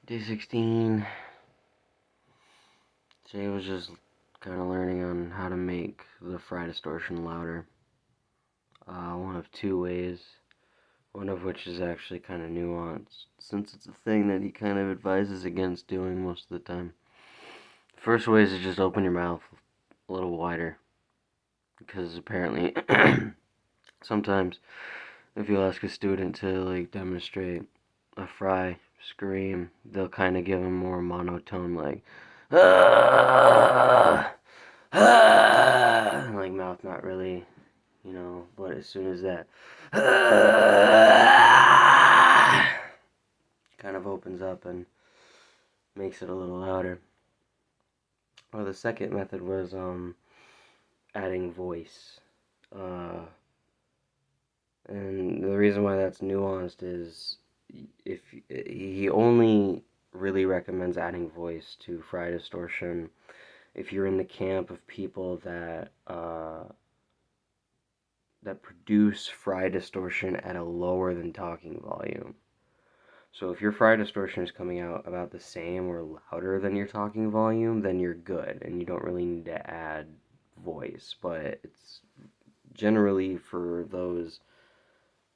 Day 16. Today was just kind of learning on how to make the Fry Distortion louder. One of two ways. One of which is actually kind of nuanced, since it's a thing that he kind of advises against doing most of the time. The first way is to just open your mouth a little wider. Because apparently, sometimes, if you ask a student to demonstrate a Fry scream, they'll kind of give him more monotone, like mouth not really, but as soon as that kind of opens up and makes it a little louder. Well, the second method was adding voice. And the reason why that's nuanced is if he only really recommends adding voice to Fry Distortion if you're in the camp of people that produce Fry Distortion at a lower than talking volume. So if your Fry Distortion is coming out about the same or louder than your talking volume, then you're good and you don't really need to add voice. But it's generally for those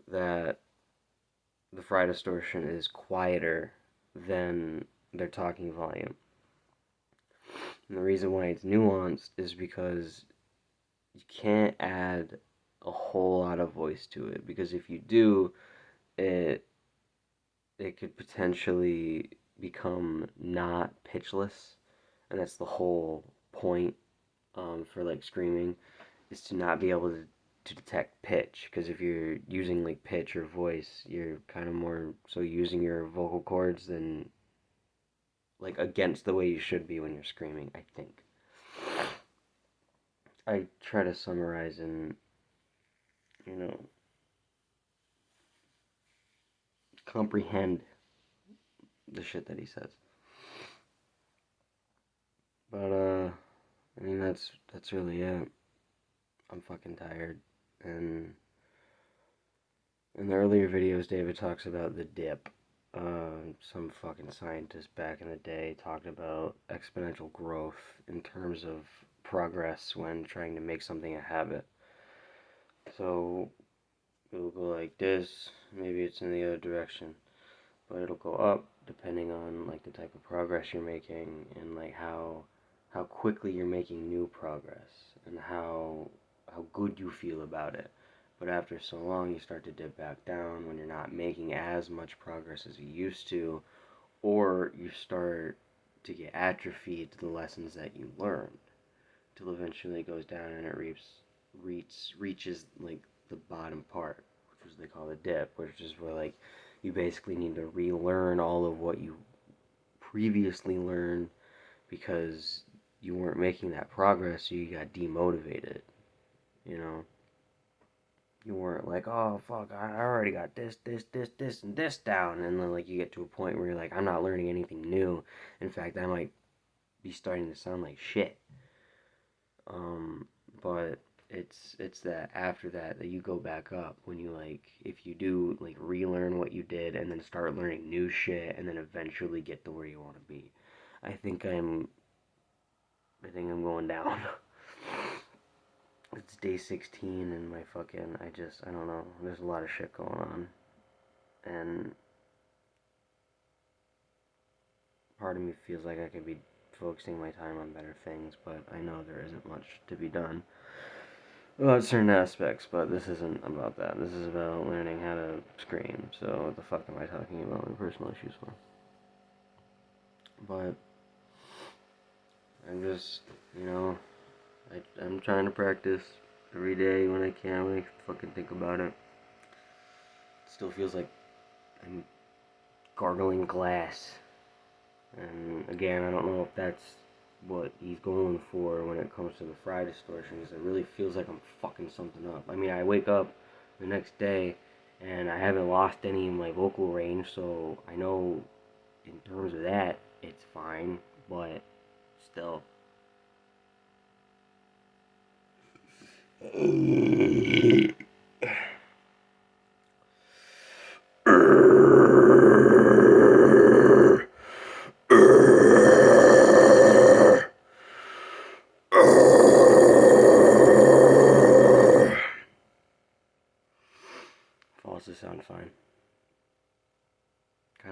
that the Fry Distortion is quieter than their talking volume. And the reason why it's nuanced is because you can't add a whole lot of voice to it, because if you do, it could potentially become not pitchless, and that's the whole point for screaming, is to not be able to detect pitch, because if you're using pitch or voice, you're kind of more so using your vocal cords than against the way you should be when you're screaming, I think. I try to summarize and comprehend the shit that he says. But I mean that's really it. I'm fucking tired. And in the earlier videos, David talks about the dip. Some fucking scientist back in the day talked about exponential growth in terms of progress when trying to make something a habit. So it'll go like this, maybe it's in the other direction, but it'll go up depending on the type of progress you're making and how quickly you're making new progress and how good you feel about it. But after so long, you start to dip back down when you're not making as much progress as you used to, or you start to get atrophied to the lessons that you learned, till eventually it goes down and it reaches the bottom part, which is they call the dip, which is where you basically need to relearn all of what you previously learned because you weren't making that progress, so you got demotivated. You weren't oh fuck, I already got this, and this down, and then you get to a point where you're I'm not learning anything new. In fact, I might be starting to sound like shit. But it's that after that you go back up when you if you do relearn what you did and then start learning new shit and then eventually get to where you want to be. I think I'm going down. It's day 16 and I don't know, there's a lot of shit going on. And part of me feels like I could be focusing my time on better things, but I know there isn't much to be done about certain aspects, but this isn't about that. This is about learning how to scream, so what the fuck am I talking about my personal issues for? But I'm just, I'm trying to practice every day when I can, when I fucking think about it. It still feels like I'm gargling glass. And again, I don't know if that's what he's going for when it comes to the Fry Distortion, because it really feels like I'm fucking something up. I mean, I wake up the next day and I haven't lost any of my vocal range, so I know in terms of that, it's fine, but still.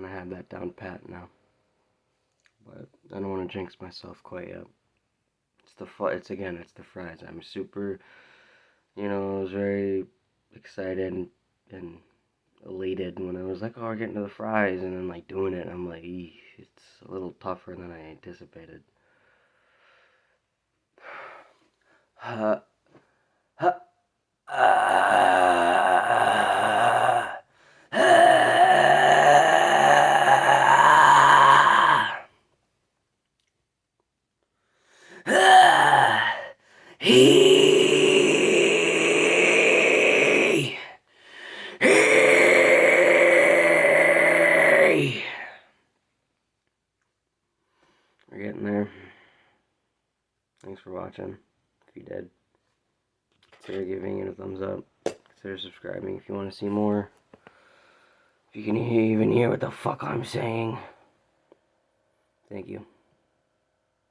kind of have that down pat now. But I don't want to jinx myself quite yet. It's the fries. I'm super, I was very excited and elated when I was like, oh, we're getting to the fries, and then like doing it, and I'm like, it's a little tougher than I anticipated. Ha, ha, We're getting there. Thanks for watching. If you did, consider giving it a thumbs up. Consider subscribing if you want to see more. If you can even hear what the fuck I'm saying. Thank you.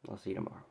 I'll see you tomorrow.